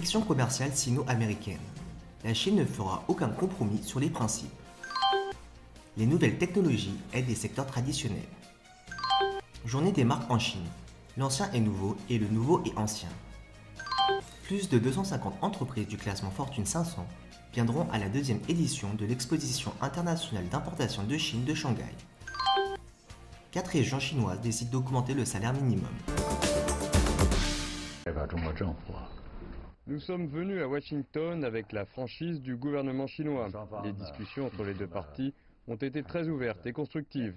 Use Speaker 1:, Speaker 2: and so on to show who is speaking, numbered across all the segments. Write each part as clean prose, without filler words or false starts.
Speaker 1: Friction commerciale sino-américaine. La Chine ne fera aucun compromis sur les principes. Les nouvelles technologies aident les secteurs traditionnels. Journée des marques en Chine. L'ancien est nouveau et le nouveau est ancien. Plus de 250 entreprises du classement Fortune 500 viendront à la deuxième édition de l'exposition internationale d'importation de Chine de Shanghai. 4 régions chinoises décident d'augmenter le salaire minimum.
Speaker 2: Nous sommes venus à Washington avec la franchise du gouvernement chinois. Les discussions entre les deux parties ont été très ouvertes et constructives.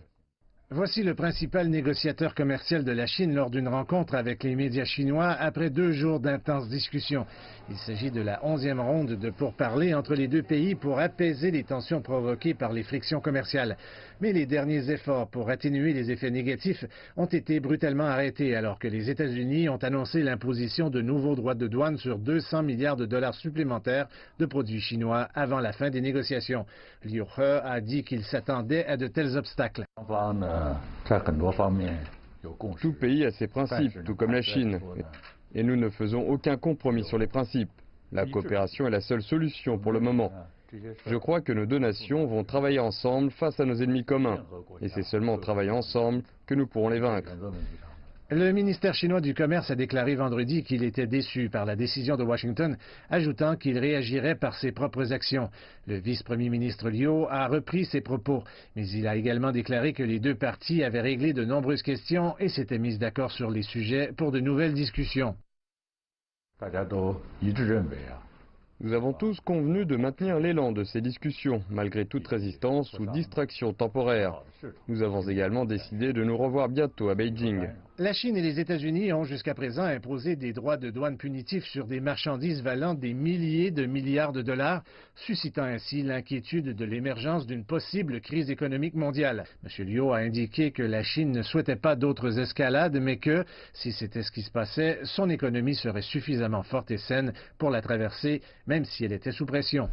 Speaker 3: Voici le principal négociateur commercial de la Chine lors d'une rencontre avec les médias chinois après 2 jours d'intenses discussions. Il s'agit de la 11e ronde de pourparlers entre les deux pays pour apaiser les tensions provoquées par les frictions commerciales. Mais les derniers efforts pour atténuer les effets négatifs ont été brutalement arrêtés alors que les États-Unis ont annoncé l'imposition de nouveaux droits de douane sur 200 milliards de dollars supplémentaires de produits chinois avant la fin des négociations. Liu He a dit qu'il s'attendait à de tels obstacles.
Speaker 2: Tout pays a ses principes, tout comme la Chine. Et nous ne faisons aucun compromis sur les principes. La coopération est la seule solution pour le moment. Je crois que nos deux nations vont travailler ensemble face à nos ennemis communs. Et c'est seulement en travaillant ensemble que nous pourrons les vaincre.
Speaker 3: Le ministère chinois du Commerce a déclaré vendredi qu'il était déçu par la décision de Washington, ajoutant qu'il réagirait par ses propres actions. Le vice-premier ministre Liu a repris ses propos, mais il a également déclaré que les deux parties avaient réglé de nombreuses questions et s'étaient mises d'accord sur les sujets pour de nouvelles discussions.
Speaker 2: Nous avons tous convenu de maintenir l'élan de ces discussions, malgré toute résistance ou distraction temporaire. Nous avons également décidé de nous revoir bientôt à Beijing.
Speaker 3: La Chine et les États-Unis ont jusqu'à présent imposé des droits de douane punitifs sur des marchandises valant des milliers de milliards de dollars, suscitant ainsi l'inquiétude de l'émergence d'une possible crise économique mondiale. M. Liu a indiqué que la Chine ne souhaitait pas d'autres escalades, mais que, si c'était ce qui se passait, son économie serait suffisamment forte et saine pour la traverser, même si elle était sous pression.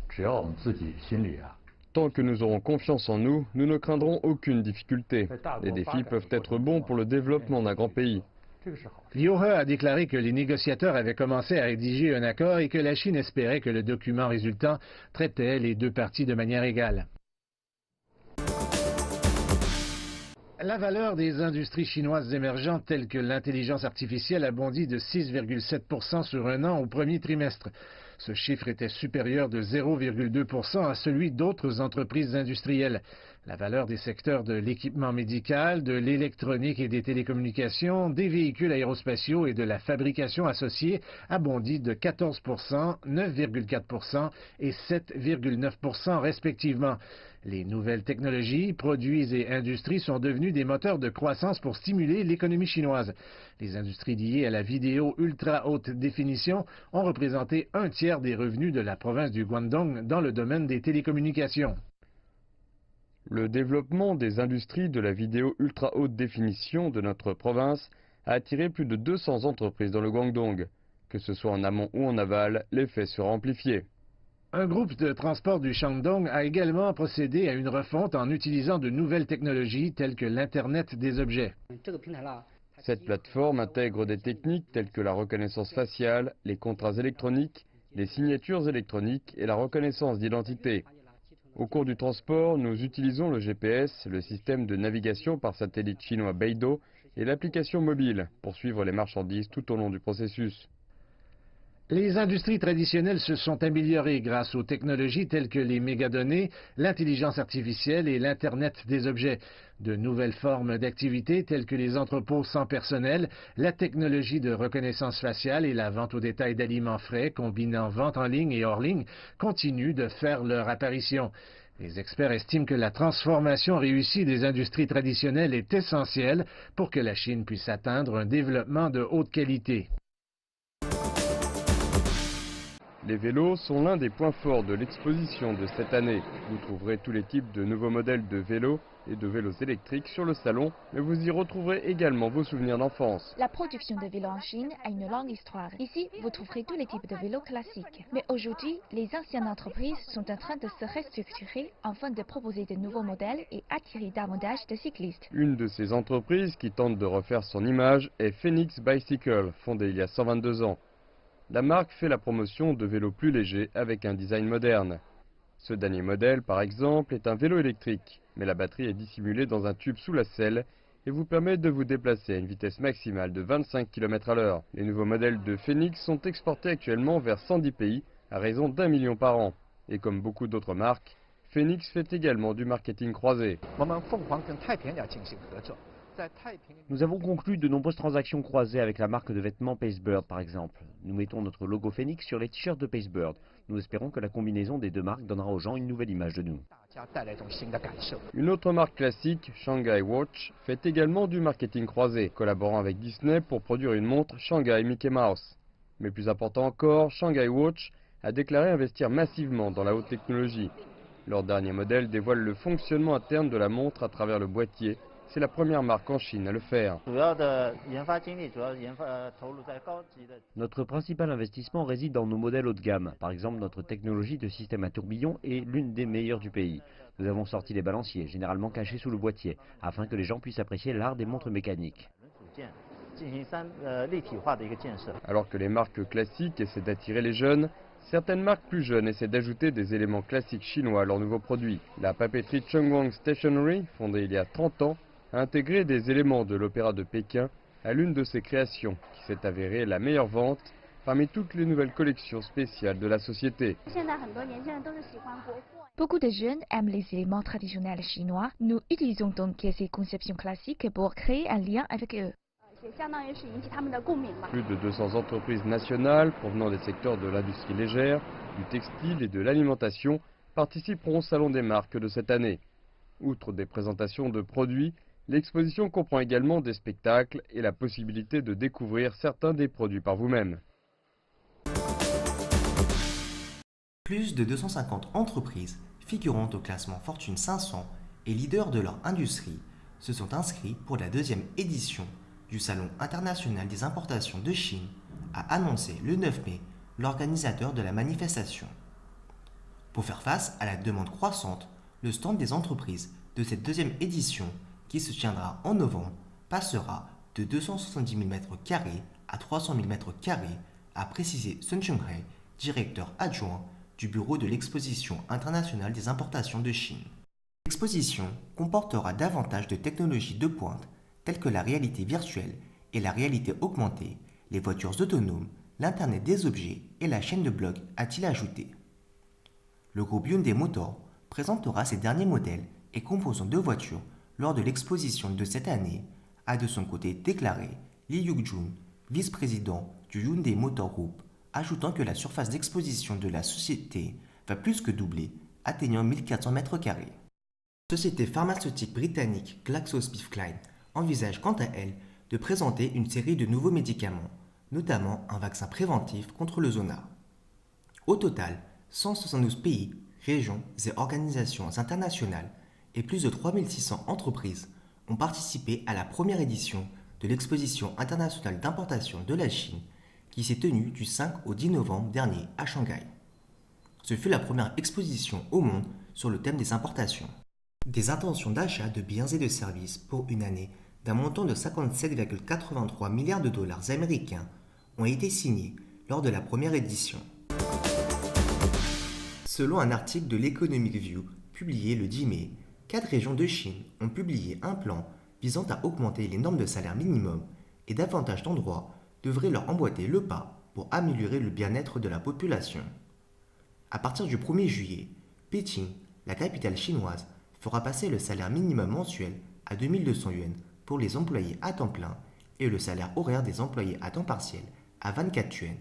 Speaker 2: Tant que nous aurons confiance en nous, nous ne craindrons aucune difficulté. Les défis peuvent être bons pour le développement d'un grand pays.
Speaker 3: Liu He a déclaré que les négociateurs avaient commencé à rédiger un accord et que la Chine espérait que le document résultant traitait les deux parties de manière égale. La valeur des industries chinoises émergentes telles que l'intelligence artificielle a bondi de 6,7% sur un an au premier trimestre. Ce chiffre était supérieur de 0,2% à celui d'autres entreprises industrielles. La valeur des secteurs de l'équipement médical, de l'électronique et des télécommunications, des véhicules aérospatiaux et de la fabrication associée a bondi de 14%, 9,4% et 7,9% respectivement. Les nouvelles technologies, produits et industries sont devenues des moteurs de croissance pour stimuler l'économie chinoise. Les industries liées à la vidéo ultra haute définition ont représenté 1/3 des revenus de la province du Guangdong dans le domaine des télécommunications.
Speaker 2: Le développement des industries de la vidéo ultra haute définition de notre province a attiré plus de 200 entreprises dans le Guangdong. Que ce soit en amont ou en aval, l'effet sera amplifié.
Speaker 3: Un groupe de transport du Shandong a également procédé à une refonte en utilisant de nouvelles technologies telles que l'Internet des objets.
Speaker 2: Cette plateforme intègre des techniques telles que la reconnaissance faciale, les contrats électroniques, les signatures électroniques et la reconnaissance d'identité. Au cours du transport, nous utilisons le GPS, le système de navigation par satellite chinois Beidou et l'application mobile pour suivre les marchandises tout au long du processus.
Speaker 3: Les industries traditionnelles se sont améliorées grâce aux technologies telles que les mégadonnées, l'intelligence artificielle et l'Internet des objets. De nouvelles formes d'activités telles que les entrepôts sans personnel, la technologie de reconnaissance faciale et la vente au détail d'aliments frais combinant vente en ligne et hors ligne continuent de faire leur apparition. Les experts estiment que la transformation réussie des industries traditionnelles est essentielle pour que la Chine puisse atteindre un développement de haute qualité.
Speaker 2: Les vélos sont l'un des points forts de l'exposition de cette année. Vous trouverez tous les types de nouveaux modèles de vélos et de vélos électriques sur le salon, mais vous y retrouverez également vos souvenirs d'enfance.
Speaker 4: La production de vélos en Chine a une longue histoire. Ici, vous trouverez tous les types de vélos classiques. Mais aujourd'hui, les anciennes entreprises sont en train de se restructurer afin de proposer de nouveaux modèles et attirer davantage de cyclistes.
Speaker 2: Une de ces entreprises qui tente de refaire son image est Phoenix Bicycle, fondée il y a 122 ans. la marque fait la promotion de vélos plus légers avec un design moderne. Ce dernier modèle, par exemple, est un vélo électrique, mais la batterie est dissimulée dans un tube sous la selle et vous permet de vous déplacer à une vitesse maximale de 25 km/h. Les nouveaux modèles de Phoenix sont exportés actuellement vers 110 pays à raison d'1 million par an. Et comme beaucoup d'autres marques, Phoenix fait également du marketing croisé.
Speaker 5: Nous avons conclu de nombreuses transactions croisées avec la marque de vêtements Pacebird par exemple. Nous mettons notre logo Phoenix sur les t-shirts de Pacebird. Nous espérons que la combinaison des deux marques donnera aux gens une nouvelle image de nous.
Speaker 2: Une autre marque classique, Shanghai Watch, fait également du marketing croisé, collaborant avec Disney pour produire une montre Shanghai Mickey Mouse. Mais plus important encore, Shanghai Watch a déclaré investir massivement dans la haute technologie. Leur dernier modèle dévoile le fonctionnement interne de la montre à travers le boîtier. C'est la première marque en Chine à le faire.
Speaker 5: Notre principal investissement réside dans nos modèles haut de gamme. Par exemple, notre technologie de système à tourbillon est l'une des meilleures du pays. Nous avons sorti les balanciers, généralement cachés sous le boîtier, afin que les gens puissent apprécier l'art des montres mécaniques.
Speaker 2: Alors que les marques classiques essaient d'attirer les jeunes, certaines marques plus jeunes essaient d'ajouter des éléments classiques chinois à leurs nouveaux produits. La papeterie Chongwang Stationery, fondée il y a 30 ans, a intégré des éléments de l'opéra de Pékin à l'une de ses créations, qui s'est avérée la meilleure vente parmi toutes les nouvelles collections spéciales de la société.
Speaker 4: Beaucoup de jeunes aiment les éléments traditionnels chinois. Nous utilisons donc ces conceptions classiques pour créer un lien avec eux.
Speaker 2: Plus de 200 entreprises nationales provenant des secteurs de l'industrie légère, du textile et de l'alimentation participeront au Salon des marques de cette année. Outre des présentations de produits, l'exposition comprend également des spectacles et la possibilité de découvrir certains des produits par vous-même.
Speaker 1: Plus de 250 entreprises figurant au classement Fortune 500 et leaders de leur industrie se sont inscrits pour la deuxième édition du Salon international des importations de Chine, a annoncé le 9 mai l'organisateur de la manifestation. Pour faire face à la demande croissante, le stand des entreprises de cette deuxième édition, qui se tiendra en novembre, passera de 270 000 m² à 300 000 m², a précisé Sun Chunghai, directeur adjoint du bureau de l'exposition internationale des importations de Chine. L'exposition comportera davantage de technologies de pointe telles que la réalité virtuelle et la réalité augmentée, les voitures autonomes, l'Internet des objets et la chaîne de blocs, a-t-il ajouté. Le groupe Hyundai Motor présentera ses derniers modèles et composants de voitures lors de l'exposition de cette année, a de son côté déclaré Lee Yuk-jun, vice-président du Hyundai Motor Group, ajoutant que la surface d'exposition de la société va plus que doubler, atteignant 1400 m². La société pharmaceutique britannique GlaxoSmithKline envisage quant à elle de présenter une série de nouveaux médicaments, notamment un vaccin préventif contre le zona. Au total, 172 pays, régions et organisations internationales et plus de 3600 entreprises ont participé à la première édition de l'exposition internationale d'importation de la Chine qui s'est tenue du 5 au 10 novembre dernier à Shanghai. Ce fut la première exposition au monde sur le thème des importations. Des intentions d'achat de biens et de services pour une année d'un montant de 57,83 milliards de dollars américains ont été signés lors de la première édition. Selon un article de l'Economic View publié le 10 mai, 4 régions de Chine ont publié un plan visant à augmenter les normes de salaire minimum et davantage d'endroits devraient leur emboîter le pas pour améliorer le bien-être de la population. À partir du 1er juillet, Pékin, la capitale chinoise, fera passer le salaire minimum mensuel à 2200 yuan pour les employés à temps plein et le salaire horaire des employés à temps partiel à 24 yuan,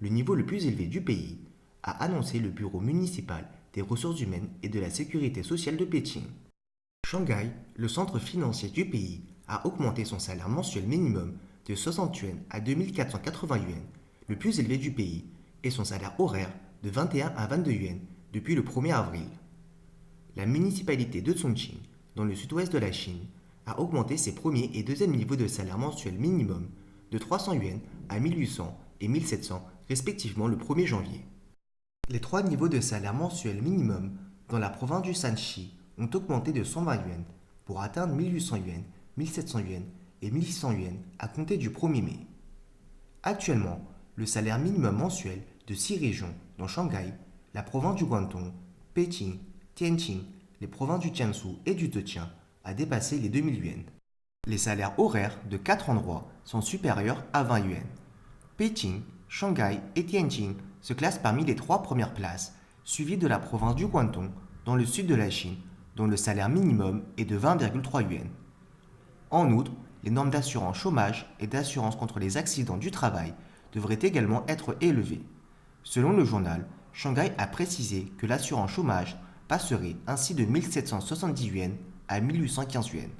Speaker 1: le niveau le plus élevé du pays, a annoncé le bureau municipal des ressources humaines et de la sécurité sociale de Pékin. Shanghai, le centre financier du pays, a augmenté son salaire mensuel minimum de 60 yuan à 2480 yuan, le plus élevé du pays, et son salaire horaire de 21 à 22 yuan depuis le 1er avril. La municipalité de Chongqing, dans le sud-ouest de la Chine, a augmenté ses premiers et deuxièmes niveaux de salaire mensuel minimum de 300 yuan à 1800 et 1700 respectivement le 1er janvier. Les 3 niveaux de salaire mensuel minimum dans la province du Shanxi ont augmenté de 120 yuan pour atteindre 1800 yuan, 1700 yuan et 1600 yuan à compter du 1er mai. Actuellement, le salaire minimum mensuel de 6 régions, dont Shanghai, la province du Guangdong, Pékin, Tianjin, les provinces du Jiangsu et du Zhejiang, a dépassé les 2000 yuan. Les salaires horaires de 4 endroits sont supérieurs à 20 yuan. Pékin, Shanghai et Tianjin se classent parmi les 3 premières places, suivis de la province du Guangdong, dans le sud de la Chine, dont le salaire minimum est de 20,3 yuan. En outre, les normes d'assurance chômage et d'assurance contre les accidents du travail devraient également être élevées. Selon le journal, Shanghai a précisé que l'assurance chômage passerait ainsi de 1770 yuan à 1815 yuan.